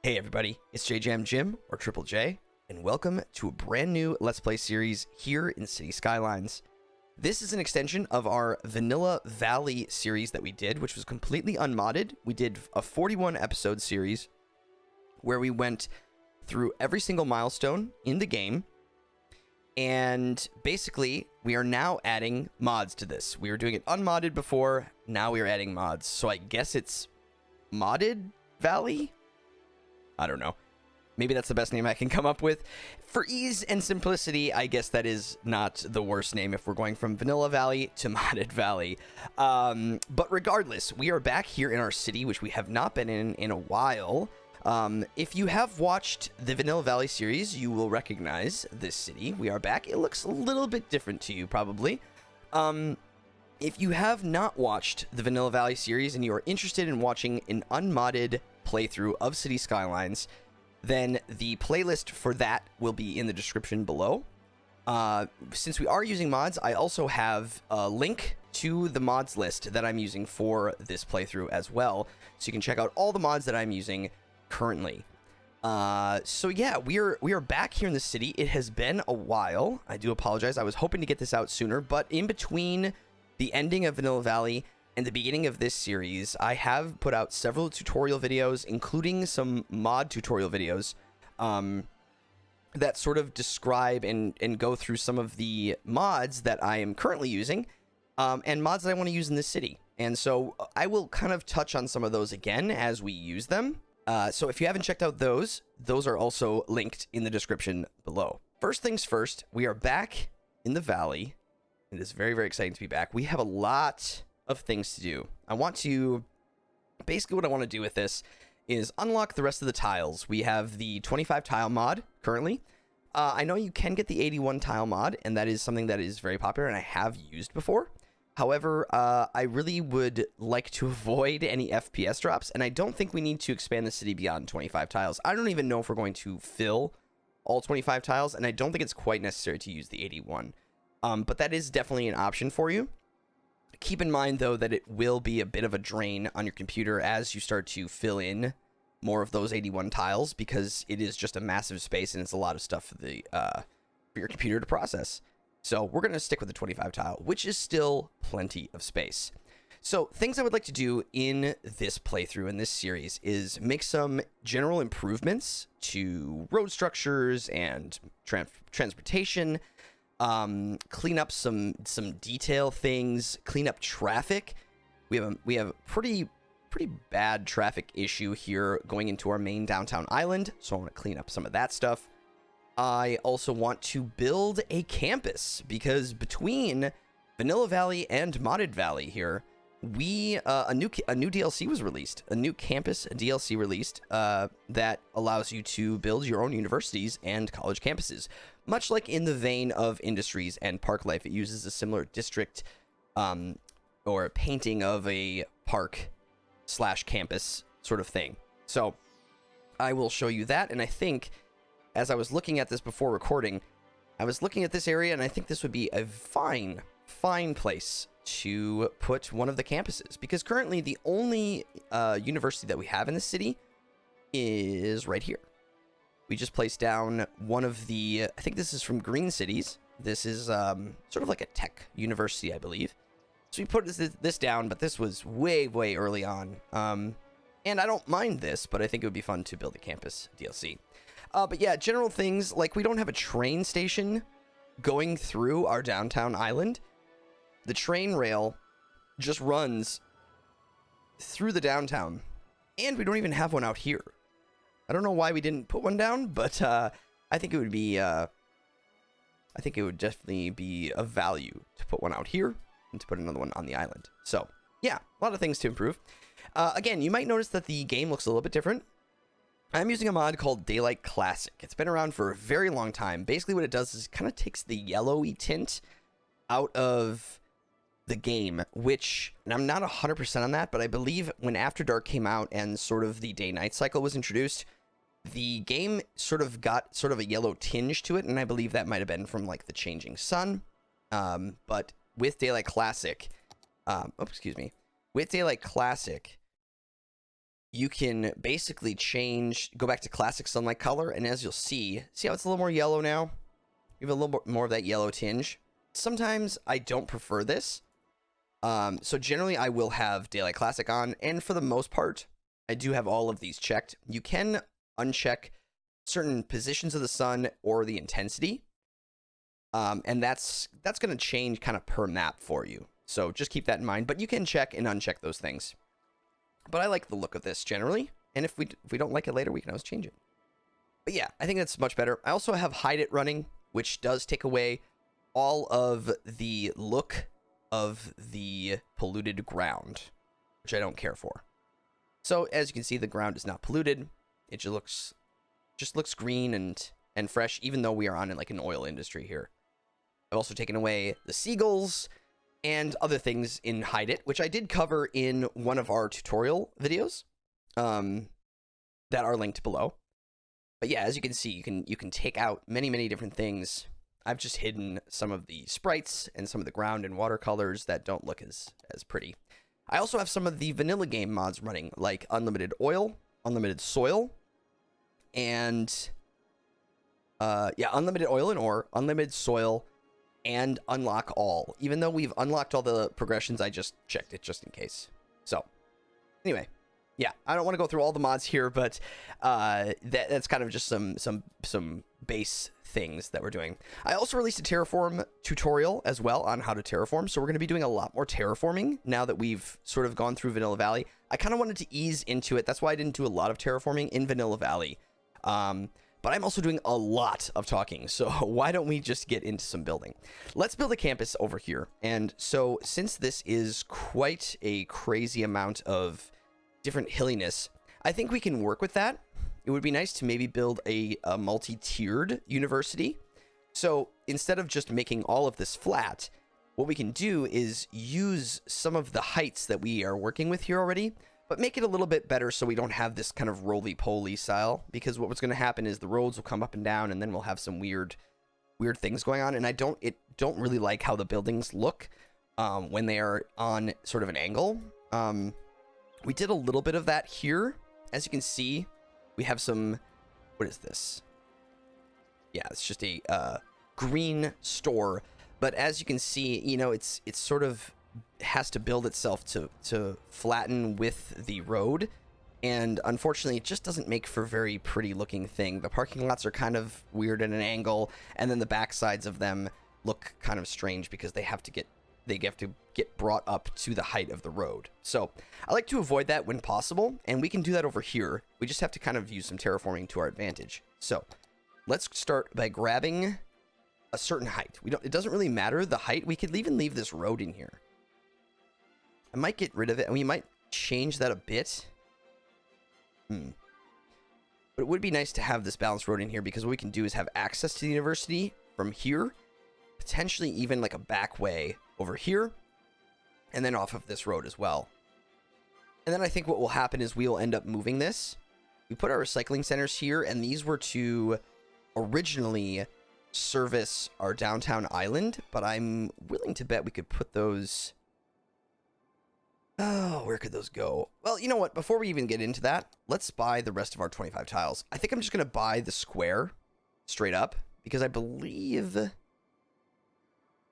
Hey everybody, it's JJamJim, or Triple J, and welcome to a brand new Let's Play series here in City Skylines. This is an extension of our Vanilla Valley series that we did, which was completely unmodded. We did a 41 episode series where we went through every single milestone in the game, and basically we are now adding mods to this. We were doing it unmodded before, now we are adding mods, so I guess it's Modded Valley? I don't know. Maybe that's the best name I can come up with. For ease and simplicity, I guess that is not the worst name if we're going from Vanilla Valley to Modded Valley. But regardless, we are back here in our city, which we have not been in a while. If you have watched the Vanilla Valley series, you will recognize this city. We are back. It looks a little bit different to you, probably. If you have not watched the Vanilla Valley series and you are interested in watching an unmodded playthrough of City Skylines, then the playlist for that will be in the description below. Since we are using mods, I also have a link to the mods list that I'm using for this playthrough as well, so you can check out all the mods that I'm using currently. So yeah, we are back here in the city. It has been a while. I do apologize. I was hoping to get this out sooner, but in between the ending of Vanilla Valley and the beginning of this series, I have put out several tutorial videos, including some mod tutorial videos that sort of describe and go through some of the mods that I am currently using and mods that I want to use in this city. And so I will kind of touch on some of those again as we use them. So if you haven't checked out those are also linked in the description below. First things first, we are back in the valley. It is very, very exciting to be back. We have a lot of things to do. Basically what I want to do with this is unlock the rest of the tiles. We have the 25 tile mod currently. I know you can get the 81 tile mod, and that is something that is very popular and I have used before. However, I really would like to avoid any FPS drops, and I don't think we need to expand the city beyond 25 tiles. I don't even know if we're going to fill all 25 tiles, and I don't think it's quite necessary to use the 81. But that is definitely an option for you. Keep in mind, though, that it will be a bit of a drain on your computer as you start to fill in more of those 81 tiles, because it is just a massive space and it's a lot of stuff for your computer to process. So we're going to stick with the 25 tile, which is still plenty of space. So things I would like to do in this playthrough, in this series, is make some general improvements to road structures and transportation, clean up some detail things, clean up traffic. We have a pretty bad traffic issue here going into our main downtown island, so I want to clean up some of that stuff. I also want to build a campus, because between Vanilla Valley and Modded Valley here, a new DLC was released, a new campus DLC released that allows you to build your own universities and college campuses. Much like in the vein of Industries and Park Life, it uses a similar district or painting of a park / campus sort of thing. So I will show you that, and I think as I was looking at this before recording, I was looking at this area, and I think this would be a fine place to put one of the campuses, because currently the only university that we have in the city is right here. We just placed down one of the, I think this is from Green Cities. This is sort of like a tech university, I believe. So we put this down, but this was way early on. And I don't mind this, but I think it would be fun to build a campus DLC. But yeah, general things, like we don't have a train station going through our downtown island. The train rail just runs through the downtown, and we don't even have one out here. I don't know why we didn't put one down, but I think it would be, I think it would definitely be of value to put one out here and to put another one on the island. So yeah, a lot of things to improve. Again, you might notice that the game looks a little bit different. I'm using a mod called Daylight Classic. It's been around for a very long time. Basically what it does is it kind of takes the yellowy tint out of the game, which, and I'm not 100% on that, but I believe when After Dark came out and sort of the day-night cycle was introduced, the game sort of got sort of a yellow tinge to it, and I believe that might have been from like the changing sun. But with Daylight Classic, with Daylight Classic, you can basically go back to classic sunlight color, and as you'll see how it's a little more yellow now? You have a little more of that yellow tinge. Sometimes I don't prefer this. So generally I will have daylight classic on, and for the most part, I do have all of these checked. You can uncheck certain positions of the sun or the intensity. And that's going to change kind of per map for you. So just keep that in mind, but you can check and uncheck those things. But I like the look of this generally, and if we don't like it later, we can always change it. But yeah, I think that's much better. I also have hide it running, which does take away all of the look of the polluted ground, which I don't care for. So as you can see, the ground is not polluted. It just looks green and fresh, even though we are on like an oil industry here. I've also taken away the seagulls and other things in Hide It, which I did cover in one of our tutorial videos that are linked below. But yeah, as you can see, you can take out many different things. I've just hidden some of the sprites and some of the ground and watercolors that don't look as pretty. I also have some of the vanilla game mods running, like unlimited oil, unlimited soil, and unlimited oil and ore, unlimited soil, and unlock all. Even though we've unlocked all the progressions, I just checked it just in case. So anyway, yeah, I don't want to go through all the mods here, but that's kind of just some base things that we're doing. I also released a terraform tutorial as well on how to terraform, so we're going to be doing a lot more terraforming now that we've sort of gone through Vanilla Valley. I kind of wanted to ease into it. That's why I didn't do a lot of terraforming in Vanilla Valley. But I'm also doing a lot of talking, so why don't we just get into some building? Let's build a campus over here. And so since this is quite a crazy amount of different hilliness, I think we can work with that. It would be nice to maybe build a multi-tiered university. So instead of just making all of this flat, what we can do is use some of the heights that we are working with here already, but make it a little bit better so we don't have this kind of roly-poly style, because what's going to happen is the roads will come up and down, and then we'll have some weird things going on, and I don't really like how the buildings look when they are on sort of an angle. We did a little bit of that here. As you can see, we have some, what is this? Yeah, it's just a green store, but as you can see, you know, it's sort of has to build itself to flatten with the road, and unfortunately it just doesn't make for a very pretty looking thing. The parking lots are kind of weird at an angle, and then the back sides of them look kind of strange because they have to get brought up to the height of the road. So I like to avoid that when possible, and we can do that over here. We just have to kind of use some terraforming to our advantage. So let's start by grabbing a certain height. It doesn't really matter the height. We could even leave this road in here. I might get rid of it, and we might change that a bit. But it would be nice to have this balanced road in here, because what we can do is have access to the university from here, potentially even like a back way over here, and then off of this road as well. And then I think what will happen is we'll end up moving this. We put our recycling centers here, and these were to originally service our downtown island, but I'm willing to bet we could put those... Oh, where could those go? Well, you know what? Before we even get into that, let's buy the rest of our 25 tiles. I think I'm just going to buy the square straight up, because I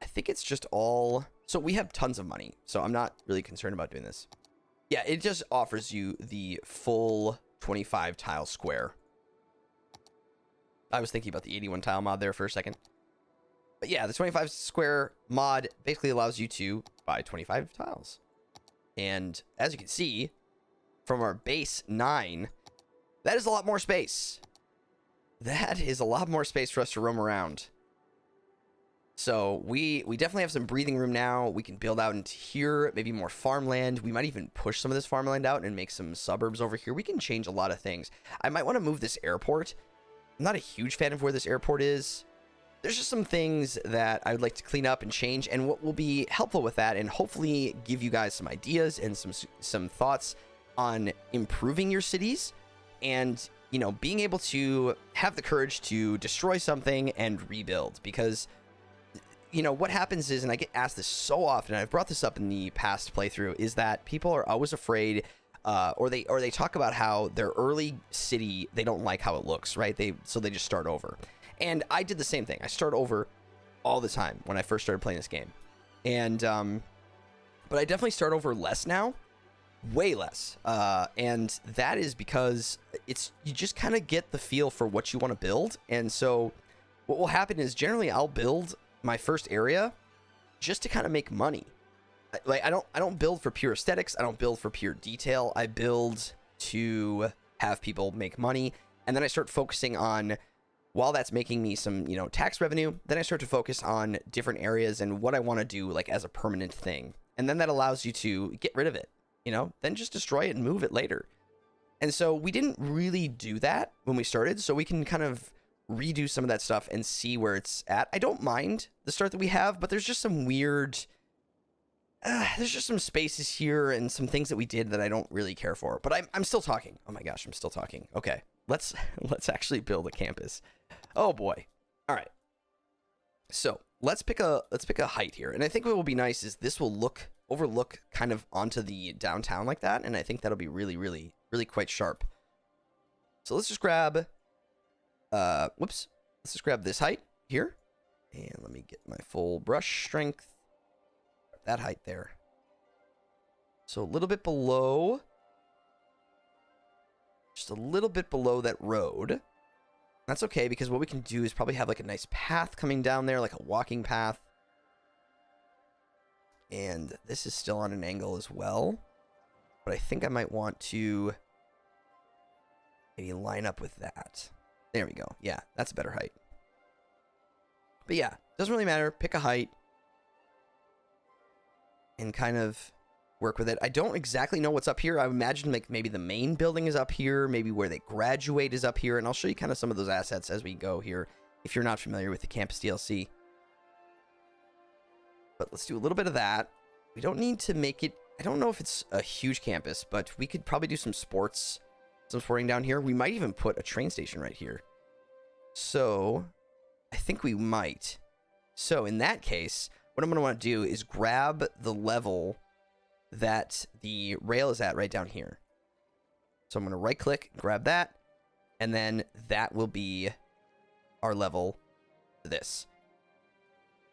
think it's just all... So we have tons of money, so I'm not really concerned about doing this. Yeah, it just offers you the full 25 tile square. I was thinking about the 81 tile mod there for a second. But yeah, the 25 square mod basically allows you to buy 25 tiles. And as you can see, from our base 9, that is a lot more space. That is a lot more space for us to roam around. So we definitely have some breathing room now. We can build out into here, maybe more farmland. We might even push some of this farmland out and make some suburbs over here. We can change a lot of things. I might want to move this airport. I'm not a huge fan of where this airport is. There's just some things that I would like to clean up and change, and what will be helpful with that, and hopefully give you guys some ideas and some thoughts on improving your cities, and, you know, being able to have the courage to destroy something and rebuild. Because, you know, what happens is, and I get asked this so often, and I've brought this up in the past playthrough, is that people are always afraid or they talk about how their early city, they don't like how it looks, right? So they just start over. And I did the same thing. I start over all the time when I first started playing this game. And but I definitely start over less now, way less. And that is because you just kind of get the feel for what you want to build. And so what will happen is generally I'll build my first area just to kind of make money. Like I don't build for pure aesthetics. I don't build for pure detail. I build to have people make money, and then I start focusing on, while that's making me some, tax revenue, then I start to focus on different areas and what I want to do like as a permanent thing. And then that allows you to get rid of it, then just destroy it and move it later. And so we didn't really do that when we started, so we can kind of redo some of that stuff and see where it's at. I don't mind the start that we have, but there's just some weird there's just some spaces here and some things that we did that I don't really care for. But I'm still talking. Oh my gosh, I'm still talking. Okay, let's actually build a campus. Oh boy. All right. So let's pick a height here, and I think what will be nice is this will overlook kind of onto the downtown like that, and I think that'll be really, really, really quite sharp. So let's just grab let's just grab this height here, and let me get my full brush strength. That height there. So a little bit below, just a little bit below that road. That's okay, because what we can do is probably have like a nice path coming down there, like a walking path. And this is still on an angle as well, but I think I might want to maybe line up with that. There we go. Yeah, that's a better height. But yeah, doesn't really matter. Pick a height and kind of work with it. I don't exactly know what's up here. I imagine like maybe the main building is up here, maybe where they graduate is up here, and I'll show you kind of some of those assets as we go here if you're not familiar with the campus DLC. But let's do a little bit of that. We don't need to make it, I don't know if it's a huge campus, but we could probably do some sporting down here. We might even put a train station right here. So I think we might. So in that case, what I'm going to want to do is grab the level that the rail is at right down here. So I'm going to right click, grab that, and then that will be our level for this.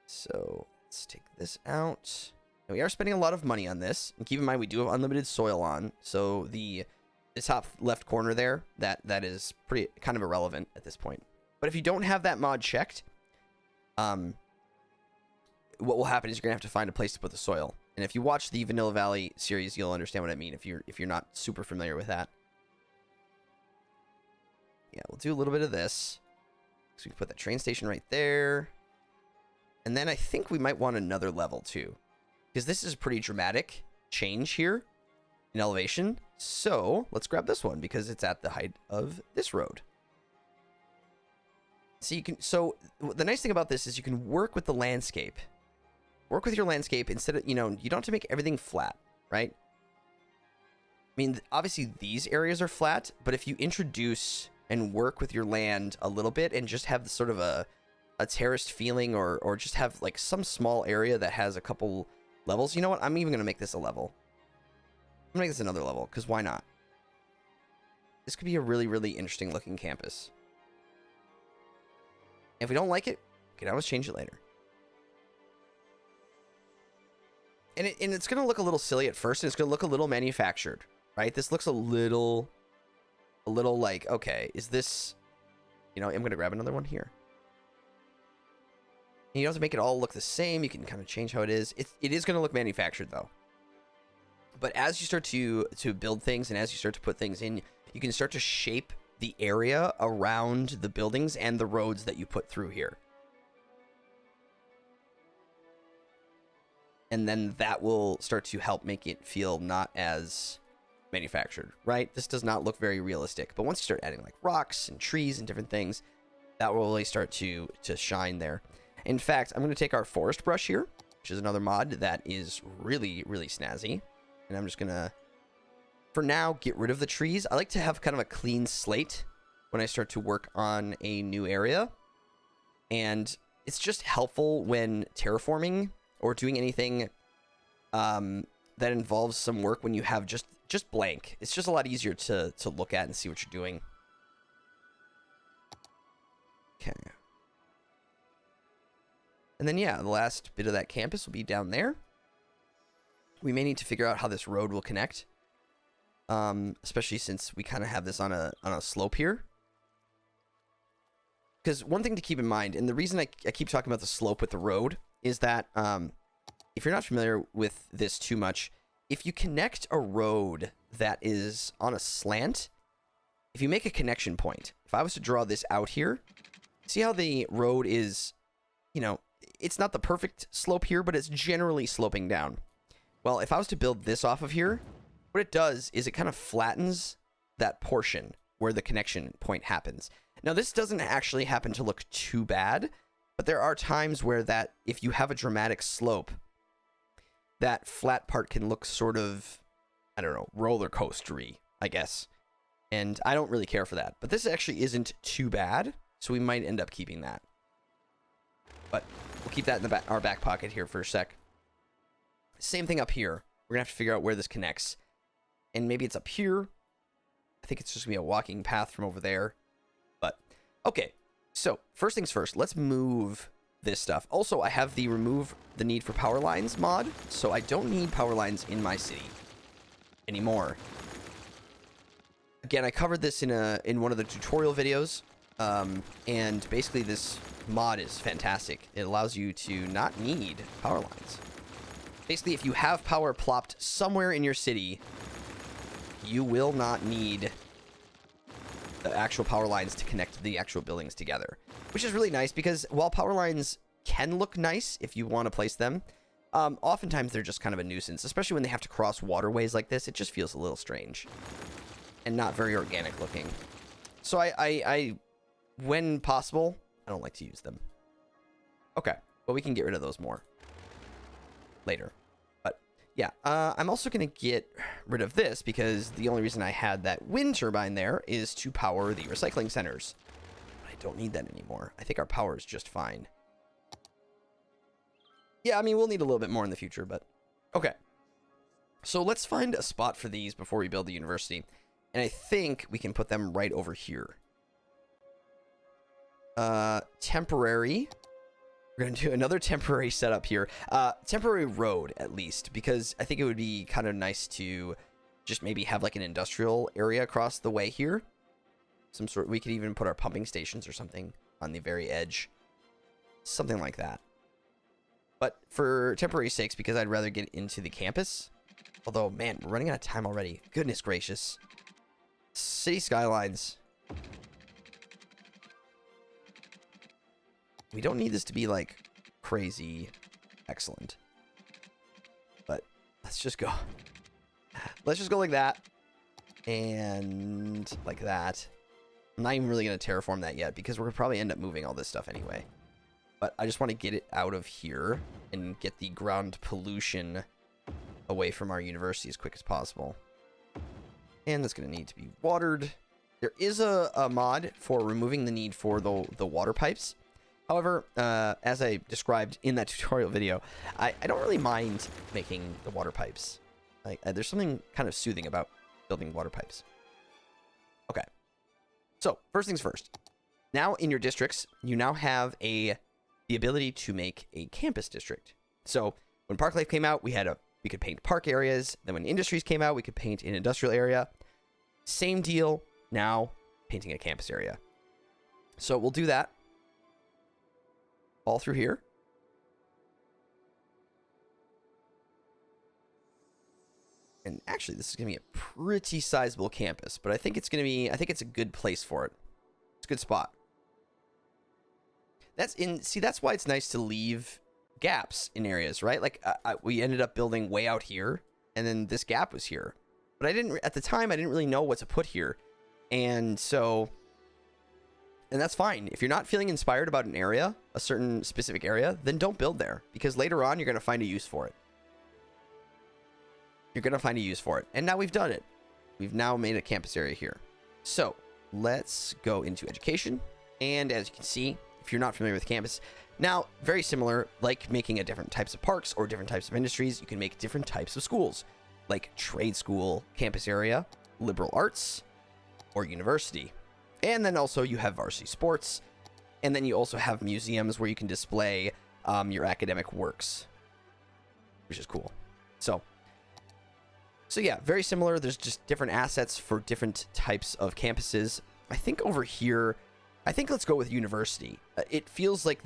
So let's take this out. Now, we are spending a lot of money on this, and keep in mind we do have unlimited soil on, so the top left corner there, that is pretty kind of irrelevant at this point. But if you don't have that mod checked, what will happen is you're gonna have to find a place to put the soil. And if you watch the Vanilla Valley series, you'll understand what I mean if you're not super familiar with that. Yeah, we'll do a little bit of this. So we can put that train station right there. And then I think we might want another level too, because this is a pretty dramatic change here in elevation. So let's grab this one because it's at the height of this road. So the nice thing about this is you can work with the landscape. Work with your landscape instead of, you don't have to make everything flat, right? I mean, obviously these areas are flat, but if you introduce and work with your land a little bit and just have sort of a terraced feeling, or just have like some small area that has a couple levels. You know what? I'm even going to make this a level. I'm going to make this another level, because why not? This could be a really, really interesting looking campus. If we don't like it, we can always change it later. And it's going to look a little silly at first, and it's going to look a little manufactured, right? This looks a little like, okay, is this, I'm going to grab another one here. And you don't have to make it all look the same. You can kind of change how it is. It is going to look manufactured, though. But as you start to build things and as you start to put things in, you can start to shape the area around the buildings and the roads that you put through here. And then that will start to help make it feel not as manufactured, right? This does not look very realistic. But once you start adding like rocks and trees and different things, that will really start to shine there. In fact, I'm going to take our forest brush here, which is another mod that is really, really snazzy. And I'm just going to, for now, get rid of the trees. I like to have kind of a clean slate when I start to work on a new area. And it's just helpful when terraforming or doing anything that involves some work when you have just just blank. It's just a lot easier to look at and see what you're doing. Okay. And then, yeah, the last bit of that campus will be down there. We may need to figure out how this road will connect. Especially since we kind of have this on a slope here. Because one thing to keep in mind, and the reason I keep talking about the slope with the road, is that if you're not familiar with this too much, if you connect a road that is on a slant, if you make a connection point, if I was to draw this out here, see how the road is, you know, it's not the perfect slope here, but it's generally sloping down. Well, if I was to build this off of here, what it does is it kind of flattens that portion where the connection point happens. Now, this doesn't actually happen to look too bad, but there are times where that, if you have a dramatic slope, that flat part can look sort of, I don't know, roller coastery, I guess. And I don't really care for that. But this actually isn't too bad, so we might end up keeping that. But we'll keep that in our back pocket here for a sec. Same thing up here. We're going to have to figure out where this connects. And maybe it's up here. I think it's just going to be a walking path from over there. But, okay. So, first things first. Let's move this stuff. Also, I have the remove the need for power lines mod. So, I don't need power lines in my city anymore. Again, I covered this in one of the tutorial videos. And basically, this mod is fantastic. It allows you to not need power lines. Basically, if you have power plopped somewhere in your city, you will not need the actual power lines to connect the actual buildings together, which is really nice because while power lines can look nice if you want to place them, oftentimes they're just kind of a nuisance, especially when they have to cross waterways like this. It just feels a little strange and not very organic looking. So I when possible, I don't like to use them. Okay, but we can get rid of those more later. But yeah, I'm also going to get rid of this because the only reason I had that wind turbine there is to power the recycling centers. But I don't need that anymore. I think our power is just fine. Yeah, I mean, we'll need a little bit more in the future, but okay. So let's find a spot for these before we build the university. And I think we can put them right over here. Temporary. We're going to do another temporary setup here. Temporary road, at least, because I think it would be kind of nice to just maybe have like an industrial area across the way here. Some sort. We could even put our pumping stations or something on the very edge. Something like that. But for temporary sakes, because I'd rather get into the campus. Although, man, we're running out of time already. Goodness gracious. City Skylines. We don't need this to be, like, crazy excellent. But let's just go. Let's just go like that. And like that. I'm not even really going to terraform that yet because we're going to probably end up moving all this stuff anyway. But I just want to get it out of here and get the ground pollution away from our university as quick as possible. And that's going to need to be watered. There is a mod for removing the need for the water pipes. However, as I described in that tutorial video, I don't really mind making the water pipes. Like, there's something kind of soothing about building water pipes. Okay. So, first things first. Now, in your districts, you now have the ability to make a campus district. So, when Park Life came out, we could paint park areas. Then when Industries came out, we could paint an industrial area. Same deal, now painting a campus area. So, we'll do that. All through here. And actually, this is going to be a pretty sizable campus, but I think it's a good place for it. It's a good spot. That's why it's nice to leave gaps in areas, right? Like, we ended up building way out here, and then this gap was here. But at the time, I didn't really know what to put here. And so... And that's fine. If you're not feeling inspired about an area, a certain specific area, then don't build there. Because later on, you're going to find a use for it. You're going to find a use for it. And now we've done it. We've now made a campus area here. So, let's go into education. And as you can see, if you're not familiar with campus, now, very similar, like making a different types of parks or different types of industries, you can make different types of schools. like trade school, campus area, liberal arts, or university. And then also you have varsity sports. And then you also have museums where you can display your academic works, which is cool. So yeah, very similar. There's just different assets for different types of campuses. I think over here, let's go with university. It feels like,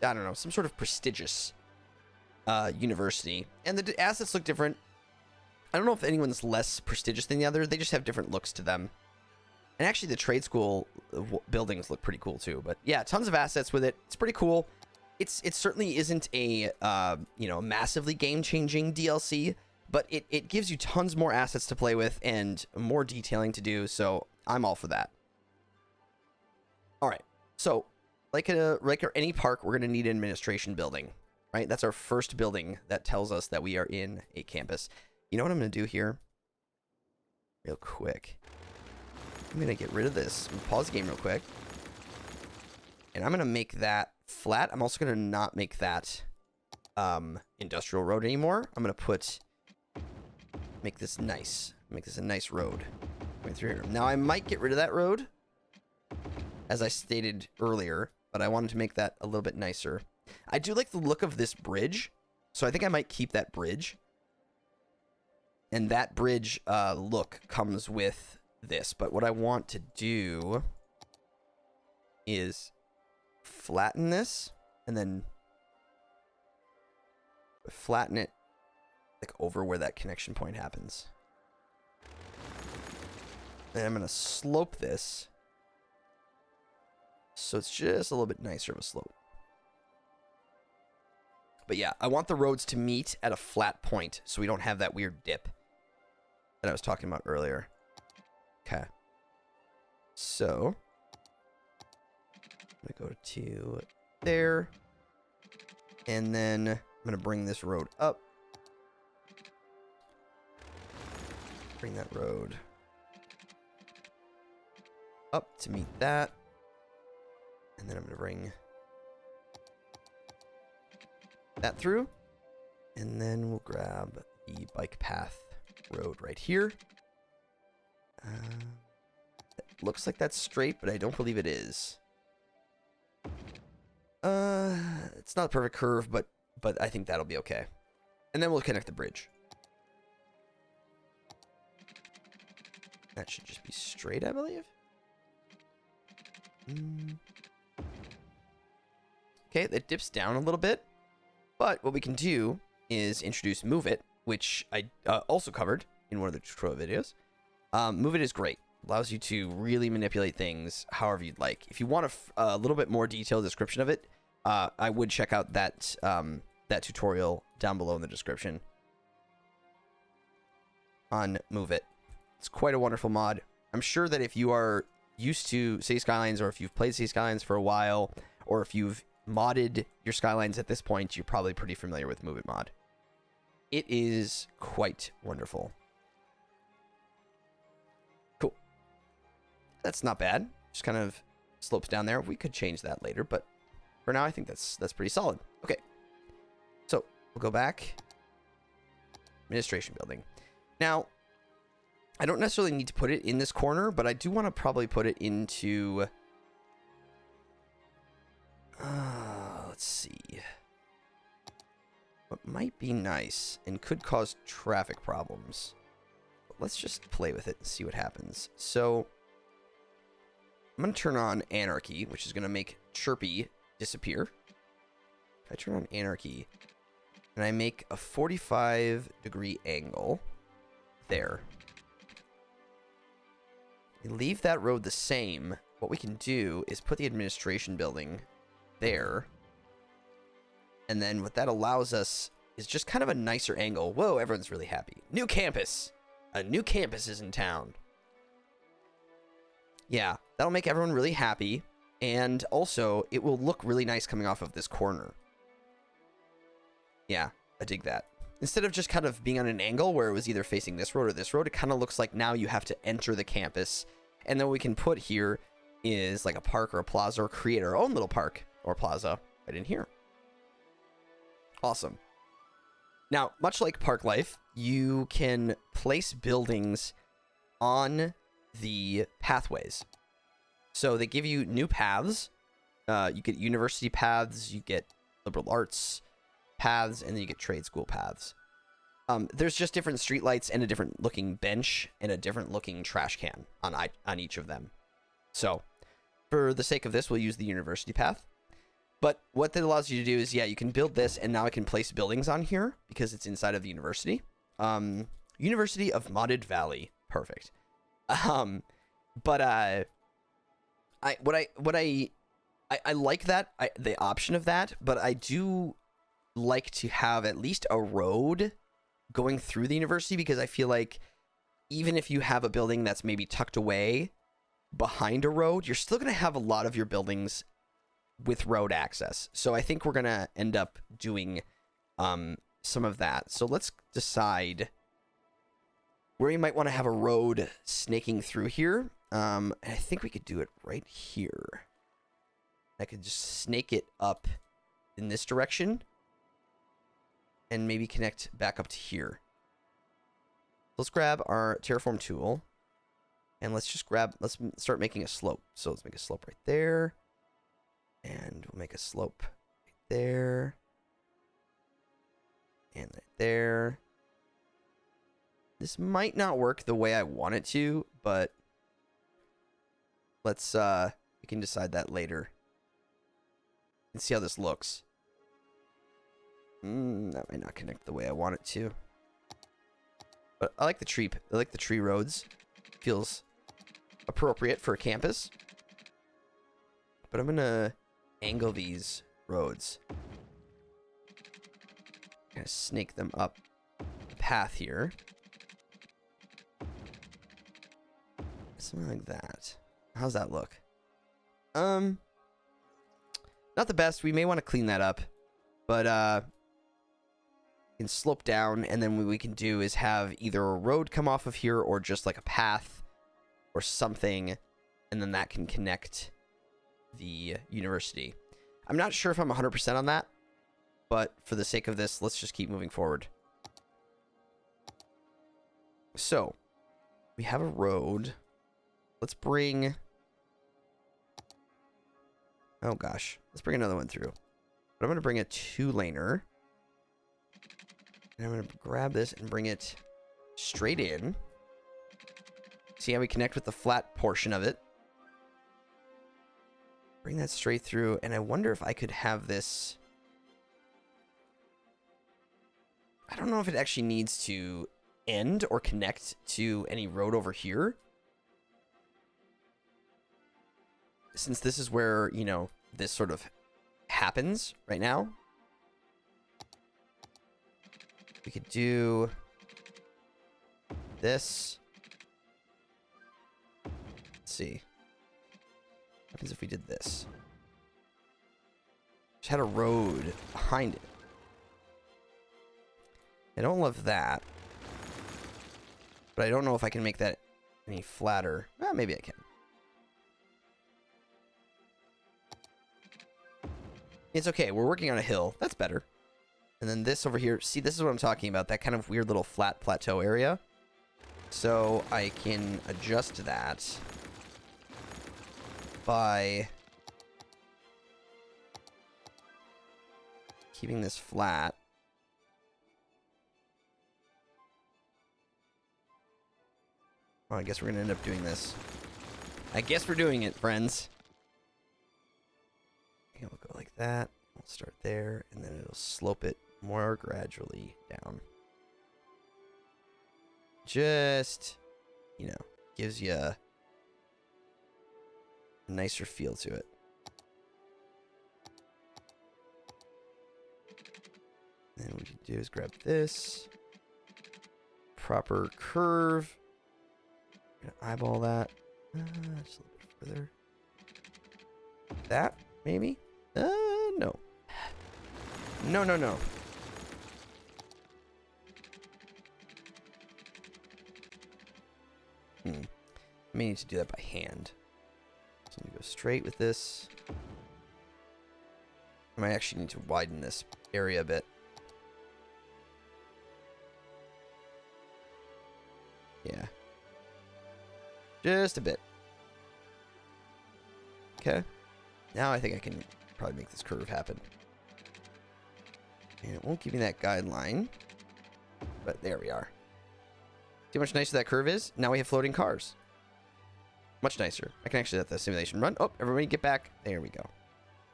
I don't know, some sort of prestigious university. And the assets look different. I don't know if anyone's less prestigious than the other. They just have different looks to them. And actually, the trade school buildings look pretty cool too. But yeah, tons of assets with it. It's pretty cool. It certainly isn't a massively game-changing DLC, but it gives you tons more assets to play with and more detailing to do. So I'm all for that. All right. So like any park, we're going to need an administration building, right? That's our first building that tells us that we are in a campus. You know what I'm going to do here? Real quick. I'm going to get rid of this. Pause the game real quick. And I'm going to make that flat. I'm also going to not make that industrial road anymore. I'm going to make this nice. Make this a nice road going through here. Now, I might get rid of that road, as I stated earlier, but I wanted to make that a little bit nicer. I do like the look of this bridge, so I think I might keep that bridge. And that bridge look comes with this, but what I want to do is flatten this and then flatten it like over where that connection point happens. And I'm going to slope this so it's just a little bit nicer of a slope. But yeah, I want the roads to meet at a flat point so we don't have that weird dip that I was talking about earlier. Okay. So I'm going to go to there. And then I'm going to bring this road up. Bring that road up to meet that. And then I'm going to bring that through. And then we'll grab the bike path road right here. It looks like that's straight, but I don't believe it is. It's not a perfect curve, but I think that'll be okay. And then we'll connect the bridge. That should just be straight, I believe. Okay, that dips down a little bit. But what we can do is introduce Move It, which I also covered in one of the tutorial videos. Move It is great. Allows you to really manipulate things however you'd like. If you want a little bit more detailed description of it, I would check out that tutorial down below in the description on Move It. It's quite a wonderful mod. I'm sure that if you are used to City Skylines, or if you've played City Skylines for a while, or if you've modded your Skylines at this point, you're probably pretty familiar with Move It mod. It is quite wonderful. Cool. That's not bad. Just kind of slopes down there. We could change that later, but for now, I think that's pretty solid. Okay. So we'll go back. Administration building. Now, I don't necessarily need to put it in this corner, but I do want to probably put it into... let's see. What might be nice and could cause traffic problems. But let's just play with it and see what happens. So, I'm going to turn on Anarchy, which is going to make Chirpy disappear. If I turn on Anarchy, and I make a 45-degree angle there. We leave that road the same. What we can do is put the administration building there. And then what that allows us is just kind of a nicer angle. Whoa, everyone's really happy. New campus. A new campus is in town. Yeah, that'll make everyone really happy. And also, it will look really nice coming off of this corner. Yeah, I dig that. Instead of just kind of being on an angle where it was either facing this road or this road, it kind of looks like now you have to enter the campus. And then what we can put here is like a park or a plaza, or create our own little park or plaza right in here. Awesome. Now, much like Park Life, you can place buildings on the pathways. So they give you new paths. You get university paths, you get liberal arts paths, and then you get trade school paths. There's just different streetlights and a different looking bench and a different looking trash can on each of them. So for the sake of this, we'll use the university path. But what that allows you to do is, yeah, you can build this, and now I can place buildings on here because it's inside of the university. University of Modded Valley. Perfect. But I like that, the option of that, but I do like to have at least a road going through the university, because I feel like even if you have a building that's maybe tucked away behind a road, you're still going to have a lot of your buildings with road access. So I think we're going to end up doing some of that. So let's decide where you might want to have a road snaking through here. And I think we could do it right here. I could just snake it up in this direction and maybe connect back up to here. Let's grab our terraform tool and let's start making a slope. So let's make a slope right there. And we'll make a slope right there. And right there. This might not work the way I want it to, but let's we can decide that later. And see how this looks. That might not connect the way I want it to. But I like the tree roads. Feels appropriate for a campus. But I'm gonna angle these roads. Kind of snake them up the path here. Something like that. How's that look? Not the best. We may want to clean that up, but we can slope down, and then what we can do is have either a road come off of here or just like a path or something, and then that can connect the university. I'm not sure if I'm 100% on that, but for the sake of this, let's just keep moving forward. So we have a road. Let's bring... Oh gosh, let's bring another one through. But I'm going to bring a 2-laner. And I'm going to grab this and bring it straight in. See how we connect with the flat portion of it. Bring that straight through, and I wonder if I could have this... I don't know if it actually needs to end or connect to any road over here. Since this is where, you know, this sort of happens right now. We could do this. Let's see. What happens if we did this? Just had a road behind it. I don't love that. But I don't know if I can make that any flatter. Well, maybe I can. It's okay. We're working on a hill. That's better. And then this over here. See, this is what I'm talking about. That kind of weird little flat plateau area. So I can adjust that by keeping this flat. Well, I guess we're going to end up doing this. I guess we're doing it, friends. Okay, we'll go like that. We'll start there, and then it'll slope it more gradually down. Just, you know, gives you a nicer feel to it. And what we can do is grab this. Proper curve. I'm gonna eyeball that. Just a little bit further. That, maybe? No. No, no, no. I may need to do that by hand. So I'm gonna go straight with this. I might actually need to widen this area a bit. Just a bit. Okay. Now I think I can probably make this curve happen. And it won't give me that guideline. But there we are. See how much nicer that curve is? Now we have floating cars. Much nicer. I can actually let the simulation run. Oh, everybody get back. There we go.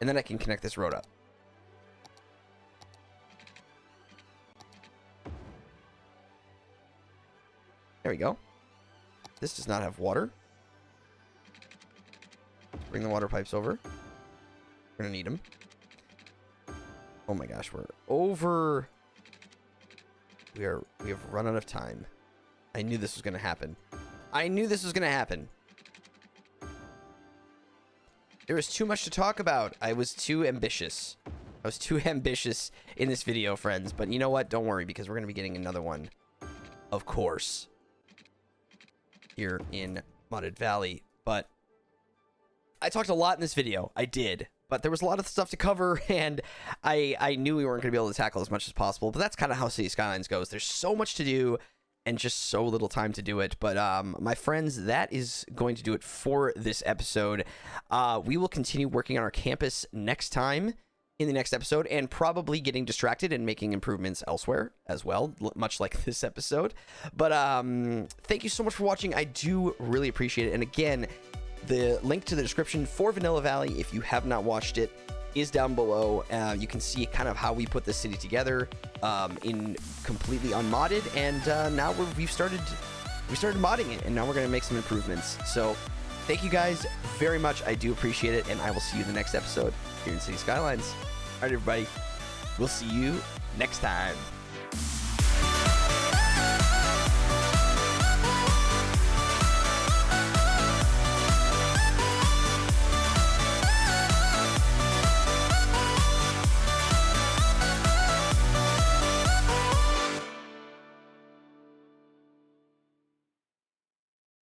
And then I can connect this road up. There we go. This does not have water. Let's bring the water pipes over. We're gonna need them. Oh my gosh, we're over. We have run out of time. I knew this was gonna happen. I knew this was gonna happen. There was too much to talk about. I was too ambitious. I was too ambitious in this video, friends. But you know what? Don't worry, because we're gonna be getting another one, of course, here in Modded Valley. But I talked a lot in this video. I did. But there was a lot of stuff to cover, and I knew we weren't going to be able to tackle as much as possible. But that's kind of how City Skylines goes. There's so much to do and just so little time to do it. But my friends, that is going to do it for this episode. We will continue working on our campus next time in the next episode, and probably getting distracted and making improvements elsewhere as well, much like this episode. But thank you so much for watching. I do really appreciate it. And again, the link to the description for Vanilla Valley, if you have not watched it, is down below. You can see kind of how we put this city together in completely unmodded, and now we started modding it, and now we're going to make some improvements. So thank you guys very much. I do appreciate it, and I will see you in the next episode here in City Skylines. All right, everybody, we'll see you next time.